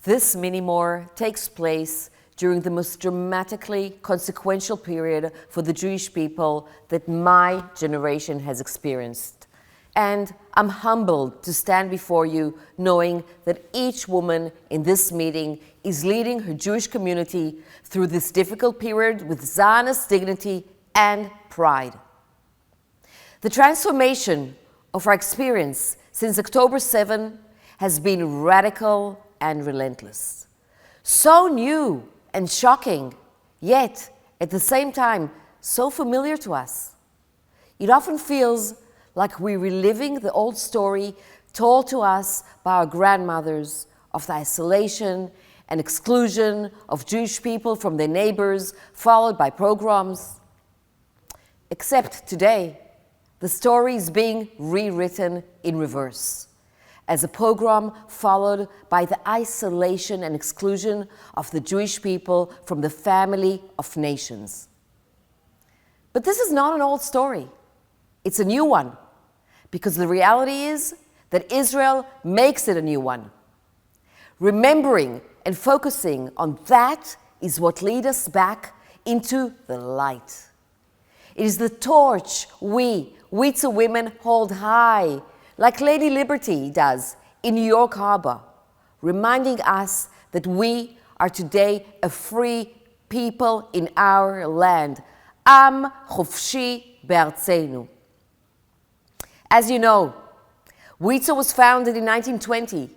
This mini-MOR takes place during the most dramatically consequential period for the Jewish people that my generation has experienced. And I'm humbled to stand before you knowing that each woman in this meeting is leading her Jewish community through this difficult period with Zionist dignity and pride. The transformation of our experience since October 7 has been radical and relentless. So new and shocking, yet at the same time so familiar to us. It often feels like we're reliving the old story told to us by our grandmothers of the isolation and exclusion of Jewish people from their neighbors, followed by pogroms. Except today, the story is being rewritten in reverse, as a pogrom followed by the isolation and exclusion of the Jewish people from the family of nations. But this is not an old story. It's a new one, because the reality is that Israel makes it a new one. Remembering and focusing on that is what leads us back into the light. It is the torch we Wizo women hold high, like Lady Liberty does in New York Harbor, reminding us that we are today a free people in our land. Am chofshi be'artzenu. As you know, Wizo was founded in 1920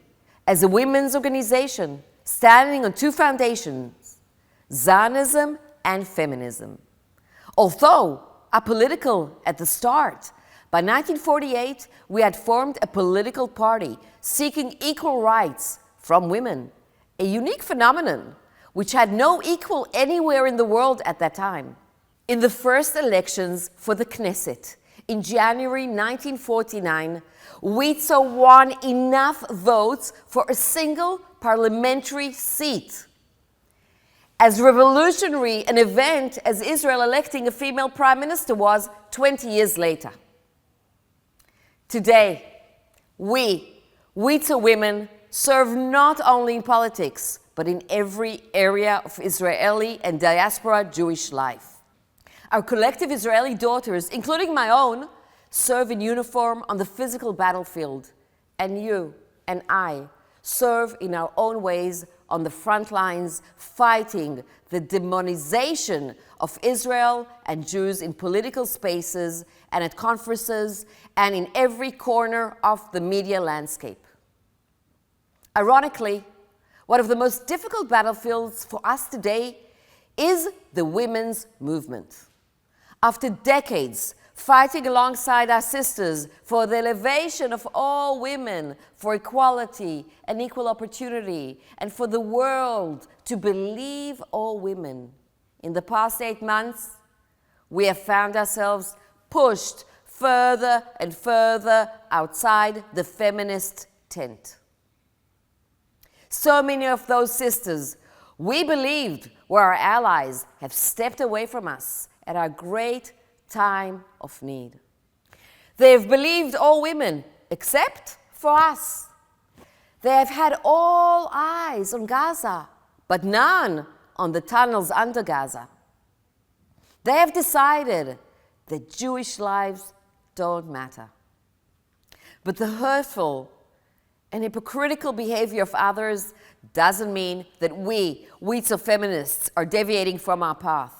as a women's organization standing on two foundations, Zionism and feminism. Although apolitical at the start, by 1948 we had formed a political party seeking equal rights from women, a unique phenomenon which had no equal anywhere in the world at that time. In the first elections for the Knesset in January 1949, Wizo won enough votes for a single parliamentary seat. As revolutionary an event as Israel electing a female prime minister was 20 years later. Today, Wizo women, serve not only in politics, but in every area of Israeli and diaspora Jewish life. Our collective Israeli daughters, including my own, serve in uniform on the physical battlefield, and you and I serve in our own ways on the front lines, fighting the demonization of Israel and Jews in political spaces and at conferences and in every corner of the media landscape. Ironically, one of the most difficult battlefields for us today is the women's movement. After decades fighting alongside our sisters for the elevation of all women, for equality and equal opportunity, and for the world to believe all women, in the past 8 months, we have found ourselves pushed further and further outside the feminist tent. So many of those sisters we believed were our allies have stepped away from us at our great time of need. They have believed all women, except for us. They have had all eyes on Gaza, but none on the tunnels under Gaza. They have decided that Jewish lives don't matter. But the hurtful and hypocritical behavior of others doesn't mean that we Wizo feminists, are deviating from our path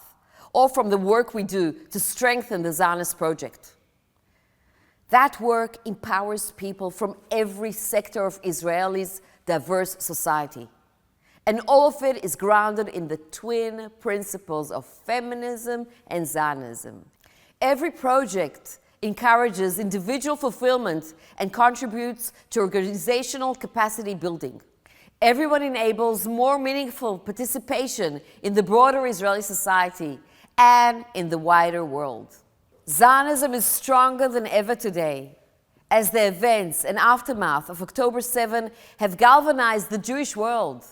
or from the work we do to strengthen the Zionist project. That work empowers people from every sector of Israel's diverse society. And all of it is grounded in the twin principles of feminism and Zionism. Every project encourages individual fulfillment and contributes to organizational capacity building. Everyone enables more meaningful participation in the broader Israeli society and in the wider world. Zionism is stronger than ever today, as the events and aftermath of October 7 have galvanized the Jewish world.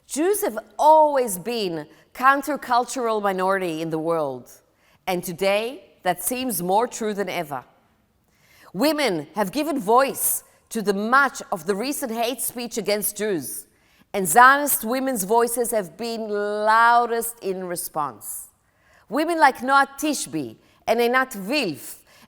Jews have always been countercultural minority in the world, and today that seems more true than ever. Women have given voice to the much of the recent hate speech against Jews, And Zionist women's voices have been loudest in response. Women like Noat Tishby and Anat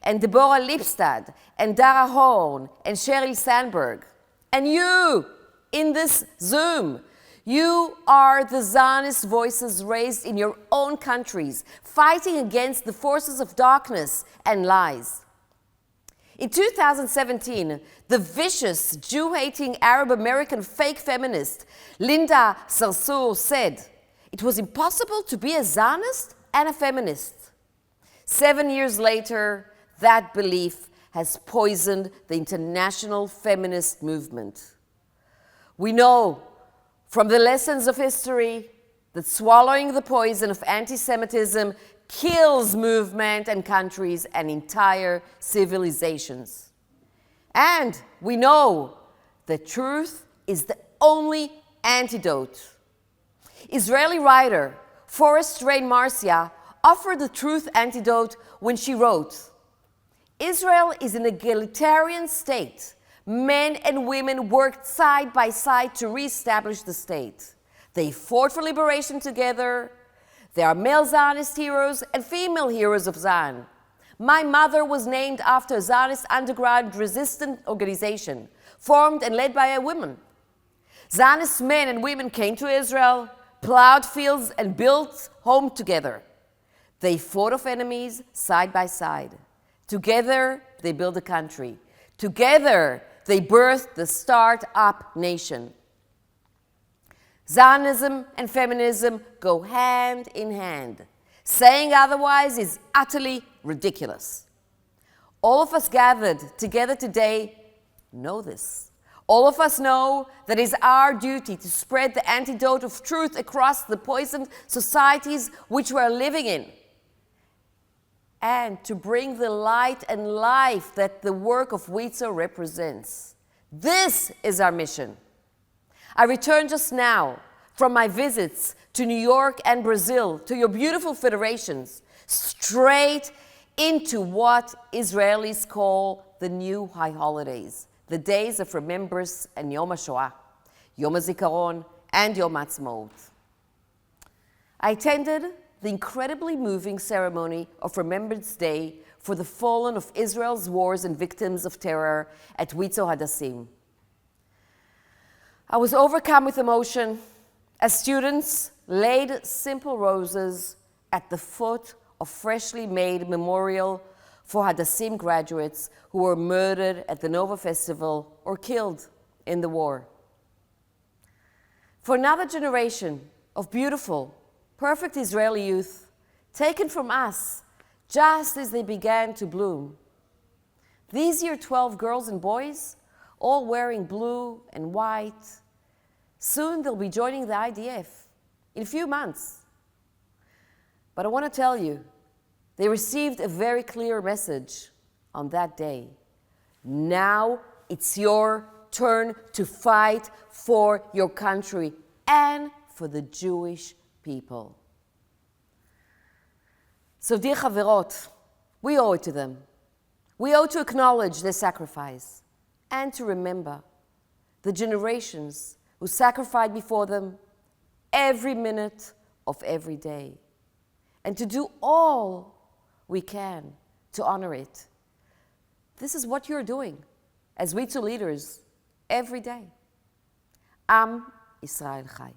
and Deborah Lipstad and Dara Horn and Sheryl Sandberg. And you, in this Zoom, you are the Zionist voices raised in your own countries, fighting against the forces of darkness and lies. In 2017, the vicious Jew-hating Arab-American fake feminist Linda Sarsour said, "It was impossible to be a Zionist and a feminist." 7 years later, that belief has poisoned the international feminist movement. We know from the lessons of history that swallowing the poison of anti-Semitism kills movement and countries and entire civilizations. And we know that truth is the only antidote. Israeli writer Forrest Rain Marcia offered the truth antidote when she wrote, "Israel is an egalitarian state. Men and women worked side by side to reestablish the state. They fought for liberation together. There are male Zionist heroes and female heroes of Zion. My mother was named after a Zionist underground resistance organization, formed and led by a woman. Zionist men and women came to Israel, plowed fields and built home together. They fought off enemies side by side. Together, they built a country. Together, they birthed the start-up nation." Zionism and feminism go hand in hand. Saying otherwise is utterly ridiculous. All of us gathered together today know this. All of us know that it is our duty to spread the antidote of truth across the poisoned societies which we are living in, and to bring the light and life that the work of Wizo represents. This is our mission. I returned just now from my visits to New York and Brazil, to your beautiful federations, straight into what Israelis call the new high holidays, the days of remembrance and Yom HaShoah, Yom HaZikaron, and Yom HaAtzmaut. I attended the incredibly moving ceremony of Remembrance Day for the fallen of Israel's wars and victims of terror at Wizo Hadassim. I was overcome with emotion as students laid simple roses at the foot of freshly made memorial for Hadassim graduates who were murdered at the Nova Festival or killed in the war. For another generation of beautiful, perfect Israeli youth, taken from us just as they began to bloom. These year 12 girls and boys, all wearing blue and white, soon they'll be joining the IDF in a few months. But I want to tell you, they received a very clear message on that day. Now it's your turn to fight for your country and for the Jewish people. So, dear Chaverot, we owe it to them. We owe to acknowledge their sacrifice and to remember the generations who sacrificed before them every minute of every day, and to do all we can to honor it. This is what you're doing as Wizo leaders every day. Am Israel Chai.